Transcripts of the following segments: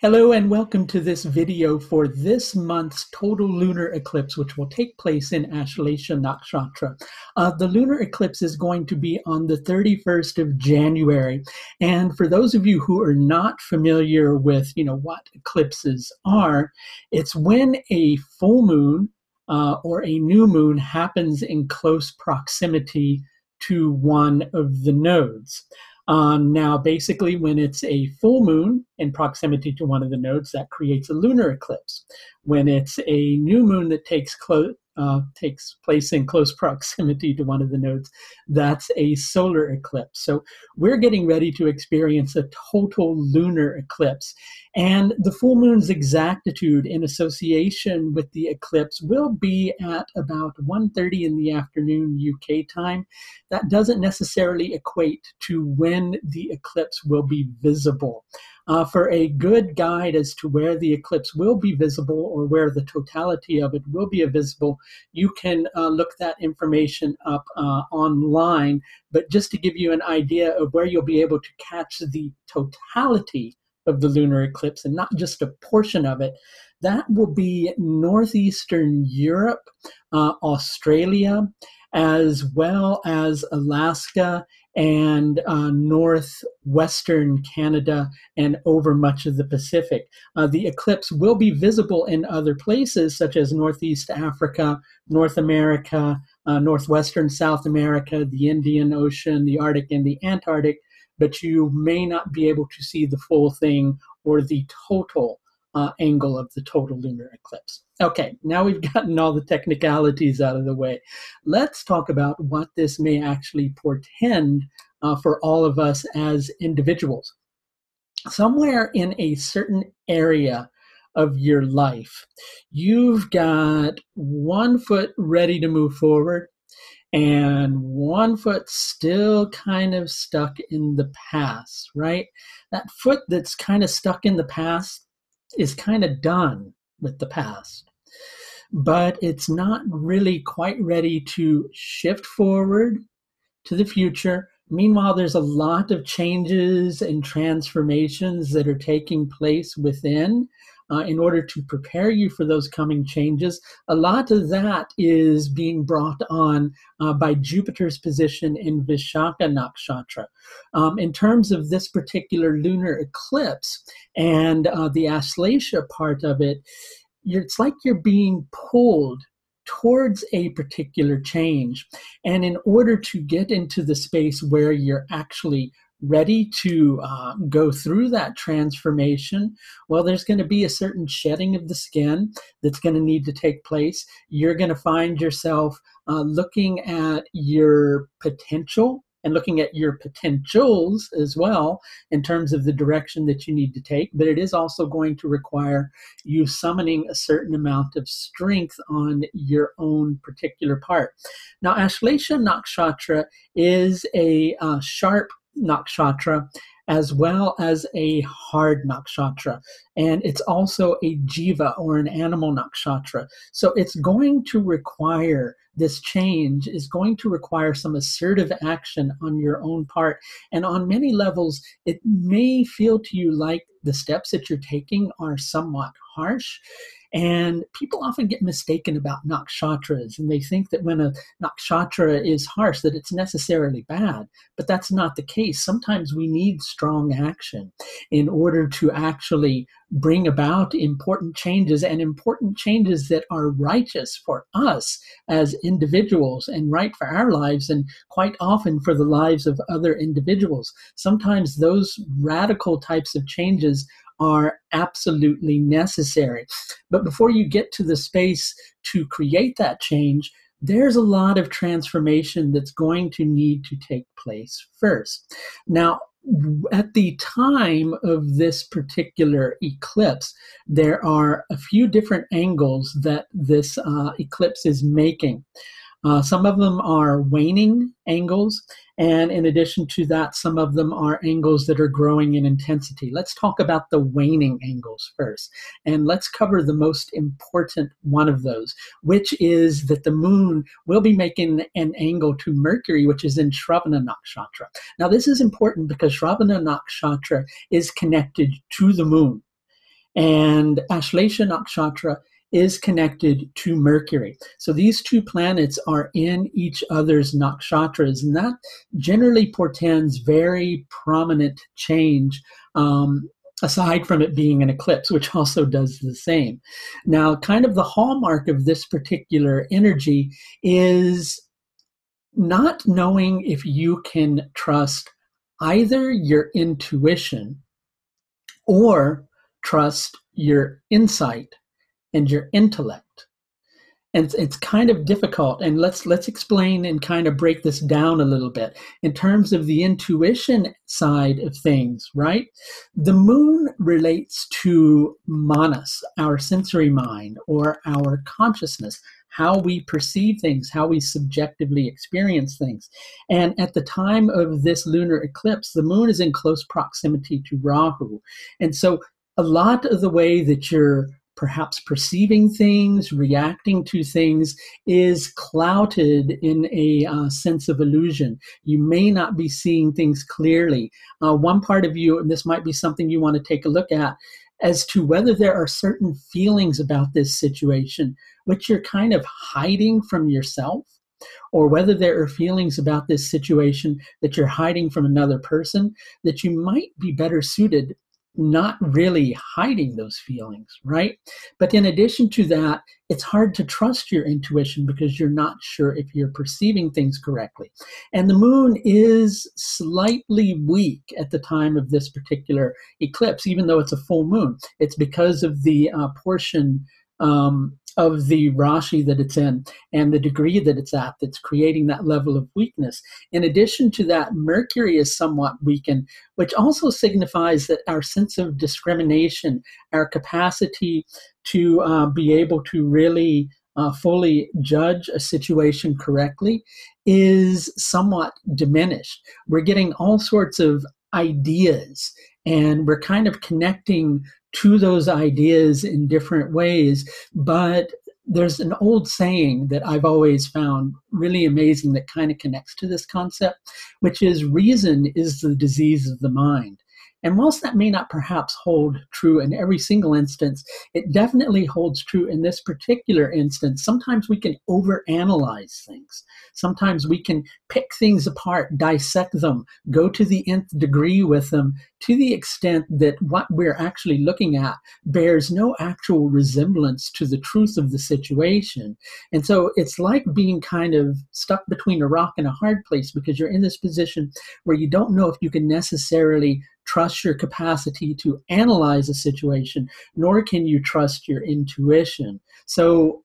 Hello and welcome to this video for this month's total lunar eclipse, which will take place in Ashlesha Nakshatra. The lunar eclipse is going to be on the 31st of January. And for those of you who are not familiar with, what eclipses are, it's when a full moon or a new moon happens in close proximity to one of the nodes. Now, basically, when it's a full moon in proximity to one of the nodes, that creates a lunar eclipse. When it's a new moon that takes place in close proximity to one of the nodes, that's a solar eclipse. So we're getting ready to experience a total lunar eclipse. And the full moon's exactitude in association with the eclipse will be at about 1:30 in the afternoon UK time. That doesn't necessarily equate to when the eclipse will be visible. For a good guide as to where the eclipse will be visible or where the totality of it will be visible, you can look that information up online. But just to give you an idea of where you'll be able to catch the totality of the lunar eclipse and not just a portion of it, that will be northeastern Europe, Australia, as well as Alaska and northwestern Canada and over much of the Pacific. The eclipse will be visible in other places such as Northeast Africa, North America, northwestern South America, the Indian Ocean, the Arctic, and the Antarctic, but you may not be able to see the full thing or the total angle of the total lunar eclipse. Okay, now we've gotten all the technicalities out of the way. Let's talk about what this may actually portend for all of us as individuals. Somewhere in a certain area of your life, you've got one foot ready to move forward and one foot still kind of stuck in the past, right? That foot that's kind of stuck in the past is kind of done with the past, but it's not really quite ready to shift forward to the future. Meanwhile, there's a lot of changes and transformations that are taking place within in order to prepare you for those coming changes. A lot of that is being brought on by Jupiter's position in Vishaka Nakshatra. In terms of this particular lunar eclipse and the Ashlesha part of it, it's like you're being pulled towards a particular change. And in order to get into the space where you're actually ready to go through that transformation, well, there's going to be a certain shedding of the skin that's going to need to take place. You're going to find yourself looking at your potential and looking at your potentials as well in terms of the direction that you need to take. But it is also going to require you summoning a certain amount of strength on your own particular part. Now, Ashlesha Nakshatra is a sharp nakshatra as well as a hard nakshatra, and it's also a jiva or an animal nakshatra. So it's going to require, this change is going to require some assertive action on your own part, and on many levels it may feel to you like the steps that you're taking are somewhat harsh. And people often get mistaken about nakshatras, and they think that when a nakshatra is harsh, that it's necessarily bad. But that's not the case. Sometimes we need strong action in order to actually bring about important changes, and important changes that are righteous for us as individuals and right for our lives, and quite often for the lives of other individuals. Sometimes those radical types of changes are absolutely necessary. But before you get to the space to create that change, there's a lot of transformation that's going to need to take place first. Now, at the time of this particular eclipse, there are a few different angles that this eclipse is making. Some of them are waning angles, and in addition to that, some of them are angles that are growing in intensity. Let's talk about the waning angles first, and let's cover the most important one of those, which is that the moon will be making an angle to Mercury, which is in Shravana Nakshatra. Now, this is important because Shravana Nakshatra is connected to the moon. And Ashlesha Nakshatra is connected to Mercury. So these two planets are in each other's nakshatras, and that generally portends very prominent change, aside from it being an eclipse, which also does the same. Now, kind of the hallmark of this particular energy is not knowing if you can trust either your intuition or trust your insight and your intellect. And it's kind of difficult. And let's explain and kind of break this down a little bit. In terms of the intuition side of things, right? The moon relates to manas, our sensory mind, or our consciousness, how we perceive things, how we subjectively experience things. And at the time of this lunar eclipse, the moon is in close proximity to Rahu. And so a lot of the way that you're perhaps perceiving things, reacting to things, is clouded in a sense of illusion. You may not be seeing things clearly. One part of you, and this might be something you want to take a look at, as to whether there are certain feelings about this situation which you're kind of hiding from yourself, or whether there are feelings about this situation that you're hiding from another person, that you might be better suited not really hiding those feelings, right? But in addition to that, it's hard to trust your intuition because you're not sure if you're perceiving things correctly. And the moon is slightly weak at the time of this particular eclipse, even though it's a full moon. It's because of the portion of the Rashi that it's in and the degree that it's at that's creating that level of weakness. In addition to that, Mercury is somewhat weakened, which also signifies that our sense of discrimination, our capacity to be able to really fully judge a situation correctly, is somewhat diminished. We're getting all sorts of ideas, and we're kind of connecting to those ideas in different ways. But there's an old saying that I've always found really amazing that kind of connects to this concept, which is reason is the disease of the mind. And whilst that may not perhaps hold true in every single instance, it definitely holds true in this particular instance. Sometimes we can overanalyze things. Sometimes we can pick things apart, dissect them, go to the nth degree with them, to the extent that what we're actually looking at bears no actual resemblance to the truth of the situation. And so it's like being kind of stuck between a rock and a hard place, because you're in this position where you don't know if you can necessarily trust your capacity to analyze a situation, nor can you trust your intuition. So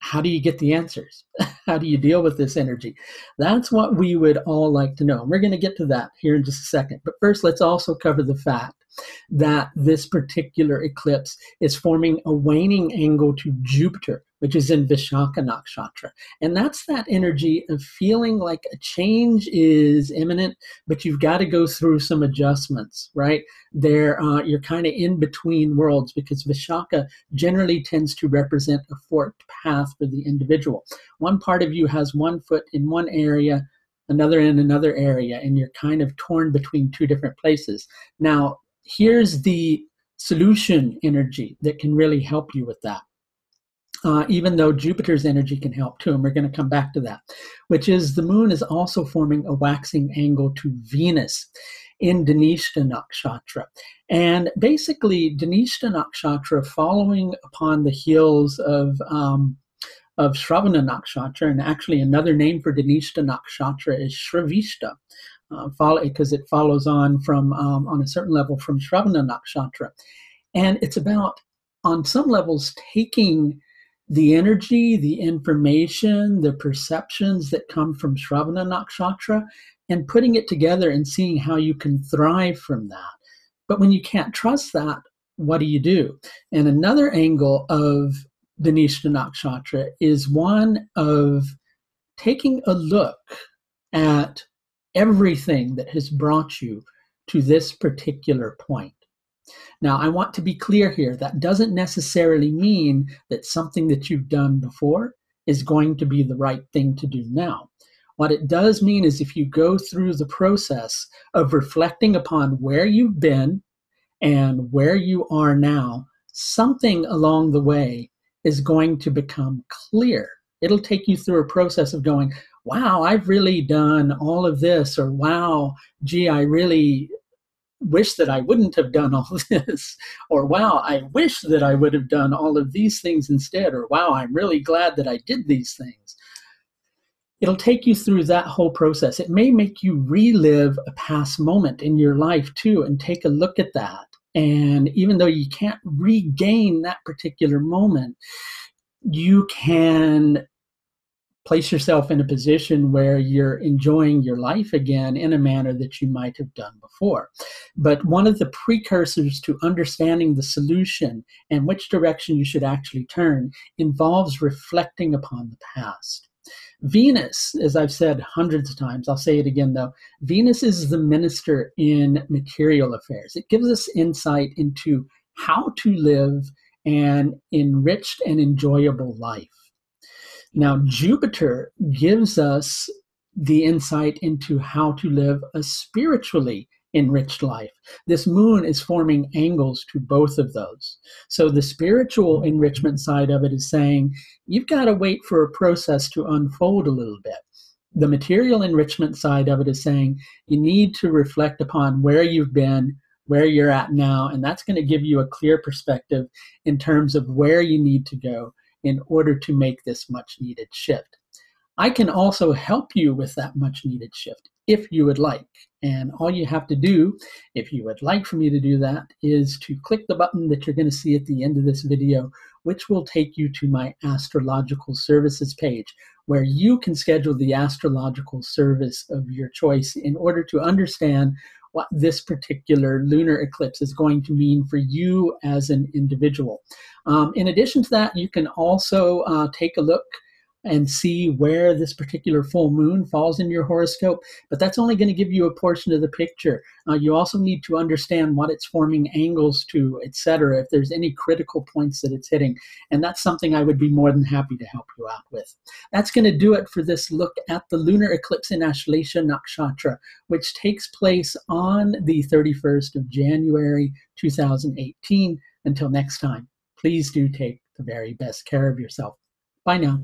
how do you get the answers? How do you deal with this energy? That's what we would all like to know. And we're going to get to that here in just a second. But first, let's also cover the fact that this particular eclipse is forming a waning angle to Jupiter, which is in Vishaka Nakshatra. And that's that energy of feeling like a change is imminent, but you've got to go through some adjustments, right? You're kind of in between worlds, because Vishaka generally tends to represent a forked path for the individual. One part of you has one foot in one area, another in another area, and you're kind of torn between two different places. Now, here's the solution energy that can really help you with that. Even though Jupiter's energy can help too, and we're going to come back to that, which is the moon is also forming a waxing angle to Venus in Dhanishta Nakshatra. And basically, Dhanishta Nakshatra, following upon the heels of Shravana Nakshatra, and actually another name for Dhanishta Nakshatra is Shravishta, because it follows on from, on a certain level, from Shravana Nakshatra. And it's about, on some levels, taking the energy, the information, the perceptions that come from Shravana Nakshatra and putting it together and seeing how you can thrive from that. But when you can't trust that, what do you do? And another angle of Dhanishta Nakshatra is one of taking a look at everything that has brought you to this particular point. Now, I want to be clear here, that doesn't necessarily mean that something that you've done before is going to be the right thing to do now. What it does mean is if you go through the process of reflecting upon where you've been And where you are now, something along the way is going to become clear. It'll take you through a process of going, wow, I've really done all of this, or wow, gee, I really wish that I wouldn't have done all this, or wow, I wish that I would have done all of these things instead, or wow, I'm really glad that I did these things. It'll take you through that whole process. It may make you relive a past moment in your life too, and take a look at that. And even though you can't regain that particular moment, you can place yourself in a position where you're enjoying your life again in a manner that you might have done before. But one of the precursors to understanding the solution and which direction you should actually turn involves reflecting upon the past. Venus, as I've said hundreds of times, I'll say it again though, Venus is the minister in material affairs. It gives us insight into how to live an enriched and enjoyable life. Now, Jupiter gives us the insight into how to live a spiritually enriched life. This moon is forming angles to both of those. So the spiritual enrichment side of it is saying, you've got to wait for a process to unfold a little bit. The material enrichment side of it is saying, you need to reflect upon where you've been, where you're at now, and that's going to give you a clear perspective in terms of where you need to go in order to make this much needed shift. I can also help you with that much needed shift if you would like. And all you have to do, if you would like for me to do that, is to click the button that you're going to see at the end of this video, which will take you to my astrological services page, where you can schedule the astrological service of your choice in order to understand what this particular lunar eclipse is going to mean for you as an individual. In addition to that, you can also take a look and see where this particular full moon falls in your horoscope, but that's only going to give you a portion of the picture. You also need to understand what it's forming angles to, etc., if there's any critical points that it's hitting, and that's something I would be more than happy to help you out with. That's going to do it for this look at the lunar eclipse in Ashlesha Nakshatra, which takes place on the 31st of January 2018. Until next time, please do take the very best care of yourself. Bye now.